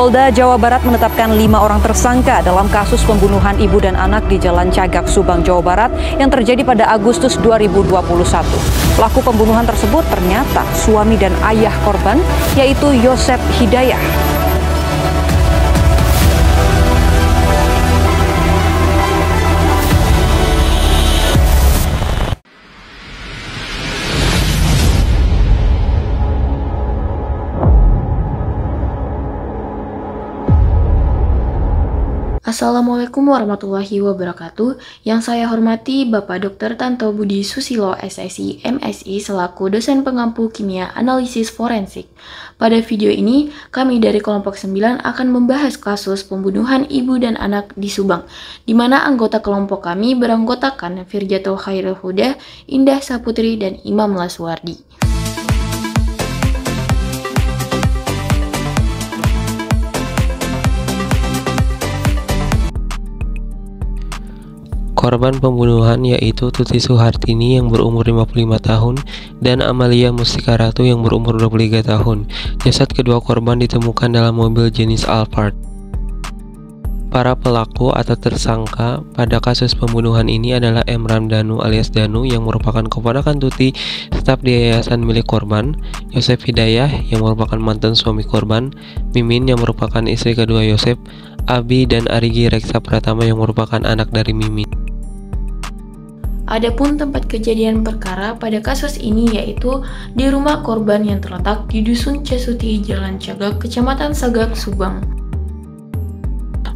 Polda Jawa Barat menetapkan 5 orang tersangka dalam kasus pembunuhan ibu dan anak di Jalan Cagak, Subang, Jawa Barat yang terjadi pada Agustus 2021. Pelaku pembunuhan tersebut ternyata suami dan ayah korban, yaitu Yosep Hidayah. Assalamualaikum warahmatullahi wabarakatuh. Yang saya hormati Bapak Dr. Tanto Budi Susilo, SSI, MSI, selaku dosen pengampu kimia analisis forensik. Pada video ini, kami dari kelompok 9 akan membahas kasus pembunuhan ibu dan anak di Subang, di mana anggota kelompok kami beranggotakan Firjatul Khairul Huda, Indah Saputri, dan Imam Laswardi. Korban pembunuhan yaitu Tuti Suhartini yang berumur 55 tahun dan Amalia Mustika Ratu yang berumur 23 tahun. Jasad kedua korban ditemukan dalam mobil jenis Alphard. Para pelaku atau tersangka pada kasus pembunuhan ini adalah Emram Danu alias Danu yang merupakan keponakan Tuti tetap di yayasan milik korban, Yosep Hidayah yang merupakan mantan suami korban, Mimin yang merupakan istri kedua Yosep, Abi dan Arigi Reksa Pratama yang merupakan anak dari Mimin. Adapun tempat kejadian perkara pada kasus ini yaitu di rumah korban yang terletak di Dusun Casuti, Jalan Cagak, Kecamatan Sagak, Subang.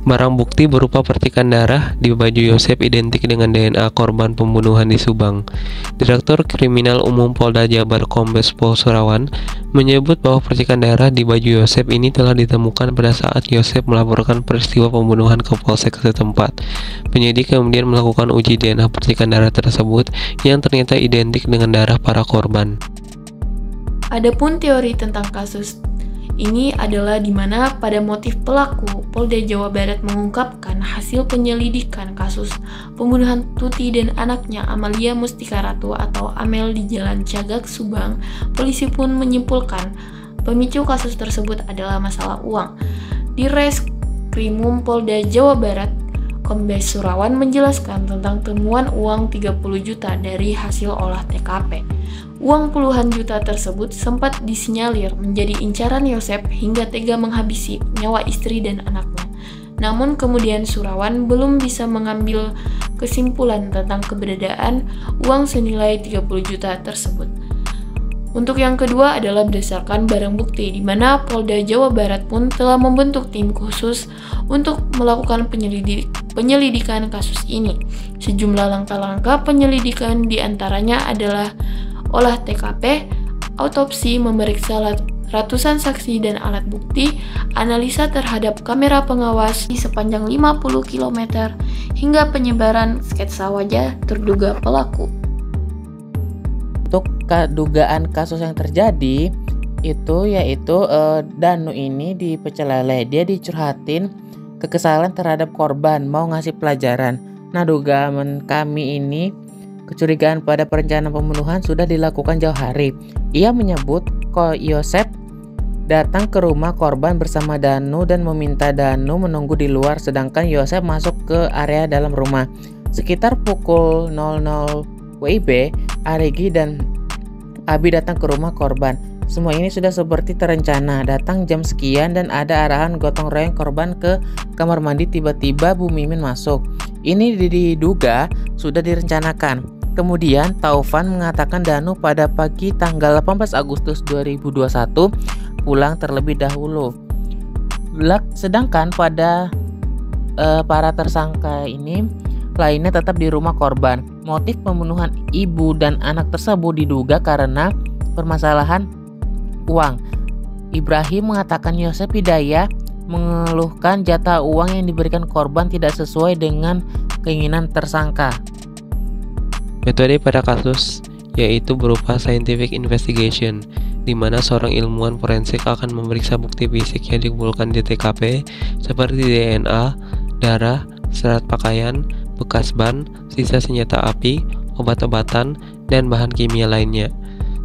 Barang bukti berupa percikan darah di baju Yosep identik dengan DNA korban pembunuhan di Subang. Direktur Kriminal Umum Polda Jabar Kombes Pol Surawan menyebut bahwa percikan darah di baju Yosep ini telah ditemukan pada saat Yosep melaporkan peristiwa pembunuhan ke Polsek setempat. Penyidik kemudian melakukan uji DNA percikan darah tersebut yang ternyata identik dengan darah para korban. Adapun teori tentang kasus ini adalah di mana pada motif pelaku, Polda Jawa Barat mengungkapkan hasil penyelidikan kasus pembunuhan Tuti dan anaknya Amalia Mustika Ratu atau Amel di Jalan Cagak, Subang. Polisi pun menyimpulkan pemicu kasus tersebut adalah masalah uang. Di Reskrimum Polda Jawa Barat, Kombes Surawan menjelaskan tentang temuan uang 30 juta dari hasil olah TKP. Uang puluhan juta tersebut sempat disinyalir menjadi incaran Yosep hingga tega menghabisi nyawa istri dan anaknya. Namun kemudian Surawan belum bisa mengambil kesimpulan tentang keberadaan uang senilai 30 juta tersebut. Untuk yang kedua adalah berdasarkan barang bukti, di mana Polda Jawa Barat pun telah membentuk tim khusus untuk melakukan penyelidikan kasus ini. Sejumlah langkah-langkah penyelidikan diantaranya adalah olah TKP, autopsi, memeriksa ratusan saksi dan alat bukti, analisa terhadap kamera pengawas di sepanjang 50 km, hingga penyebaran sketsa wajah terduga pelaku. Untuk dugaan kasus yang terjadi itu yaitu Danu ini dipecel lele, dia dicurhatin kekesalan terhadap korban, mau ngasih pelajaran. Nah, dugaan kami ini kecurigaan pada perencanaan pembunuhan sudah dilakukan jauh hari. Ia menyebut Yosep datang ke rumah korban bersama Danu dan meminta Danu menunggu di luar, sedangkan Yosep masuk ke area dalam rumah. Sekitar pukul 00 WIB, Arigi dan Abi datang ke rumah korban. Semua ini sudah seperti terencana. Datang jam sekian dan ada arahan gotong royong korban ke kamar mandi. Tiba-tiba Bu Mimin masuk. Ini diduga sudah direncanakan. Kemudian Taufan mengatakan Danu pada pagi tanggal 18 Agustus 2021 pulang terlebih dahulu. Sedangkan pada para tersangka ini lainnya tetap di rumah korban. Motif pembunuhan ibu dan anak tersebut diduga karena permasalahan uang. Ibrahim mengatakan Yosep Hidayah mengeluhkan jatah uang yang diberikan korban tidak sesuai dengan keinginan tersangka. Metode pada kasus yaitu berupa scientific investigation, di mana seorang ilmuwan forensik akan memeriksa bukti fisik yang dikumpulkan di TKP seperti DNA, darah, serat pakaian, bekas ban, sisa senjata api, obat-obatan, dan bahan kimia lainnya.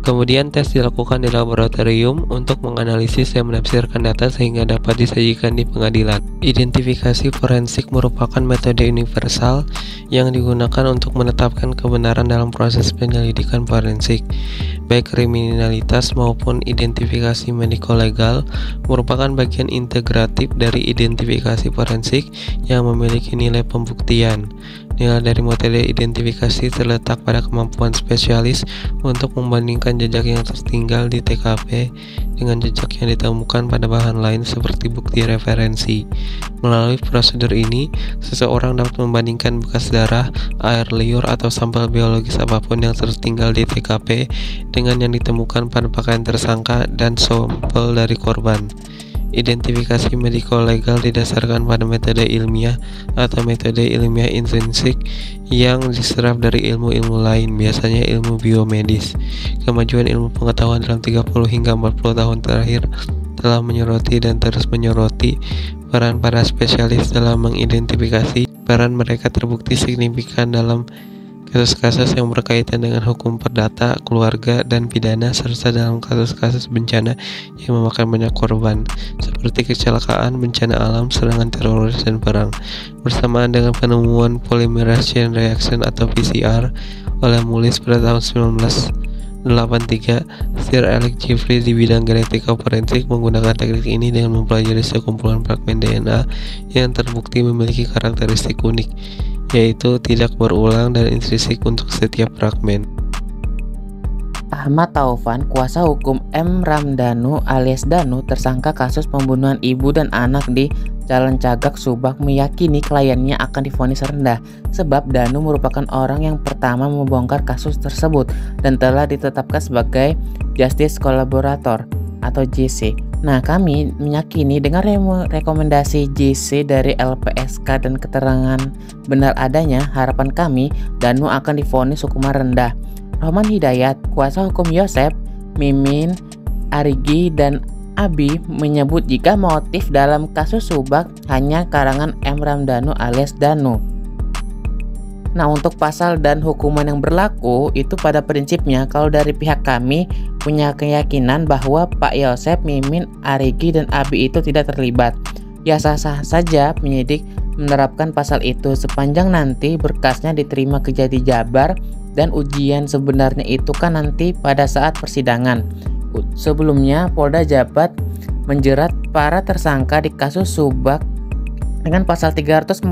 Kemudian tes dilakukan di laboratorium untuk menganalisis dan menafsirkan data sehingga dapat disajikan di pengadilan. Identifikasi forensik merupakan metode universal yang digunakan untuk menetapkan kebenaran dalam proses penyelidikan forensik. Baik kriminalitas maupun identifikasi mediko-legal merupakan bagian integratif dari identifikasi forensik yang memiliki nilai pembuktian. Nilai dari metode identifikasi terletak pada kemampuan spesialis untuk membandingkan jejak yang tertinggal di TKP dengan jejak yang ditemukan pada bahan lain seperti bukti referensi. Melalui prosedur ini, seseorang dapat membandingkan bekas darah, air liur, atau sampel biologis apapun yang tertinggal di TKP dengan yang ditemukan pada pakaian tersangka dan sampel dari korban. Identifikasi mediko-legal didasarkan pada metode ilmiah atau metode ilmiah intrinsik yang diserap dari ilmu-ilmu lain, biasanya ilmu biomedis. Kemajuan ilmu pengetahuan dalam 30 hingga 40 tahun terakhir telah menyoroti dan terus menyoroti peran para spesialis dalam mengidentifikasi. Peran mereka terbukti signifikan dalam kasus-kasus yang berkaitan dengan hukum perdata, keluarga, dan pidana, serta dalam kasus-kasus bencana yang memakan banyak korban, seperti kecelakaan, bencana alam, serangan teroris, dan perang. Bersamaan dengan penemuan polymerase chain reaction atau PCR oleh Mullis pada tahun 1983, Sir Alex Jeffrey di bidang genetika forensik menggunakan teknik ini dengan mempelajari sekumpulan fragmen DNA yang terbukti memiliki karakteristik unik, yaitu tidak berulang dan intrinsik untuk setiap fragmen. Ahmad Taufan, kuasa hukum M. Ramdhanu alias Danu, tersangka kasus pembunuhan ibu dan anak di Jalan Cagak, Subang, meyakini kliennya akan divonis rendah sebab Danu merupakan orang yang pertama membongkar kasus tersebut dan telah ditetapkan sebagai Justice Collaborator atau JC. Nah, kami meyakini dengan rekomendasi JC dari LPSK dan keterangan benar adanya, harapan kami Danu akan divonis hukuman rendah. Rohman Hidayat, kuasa hukum Yosep, Mimin, Arigi, dan Abi menyebut jika motif dalam kasus Subak hanya karangan M. Ramdhanu alias Danu. Nah, untuk pasal dan hukuman yang berlaku itu pada prinsipnya kalau dari pihak kami punya keyakinan bahwa Pak Yosep, Mimin, Arigi, dan Abi itu tidak terlibat. Ya sah-sah saja penyidik menerapkan pasal itu sepanjang nanti berkasnya diterima ke Jati Jabar dan ujian sebenarnya itu kan nanti pada saat persidangan. Sebelumnya Polda Jabar menjerat para tersangka di kasus Subak dengan pasal 340,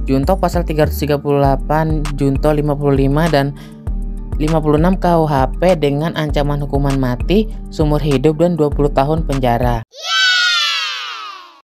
Junto pasal 338, Junto 55 dan 56 KUHP dengan ancaman hukuman mati, seumur hidup dan 20 tahun penjara.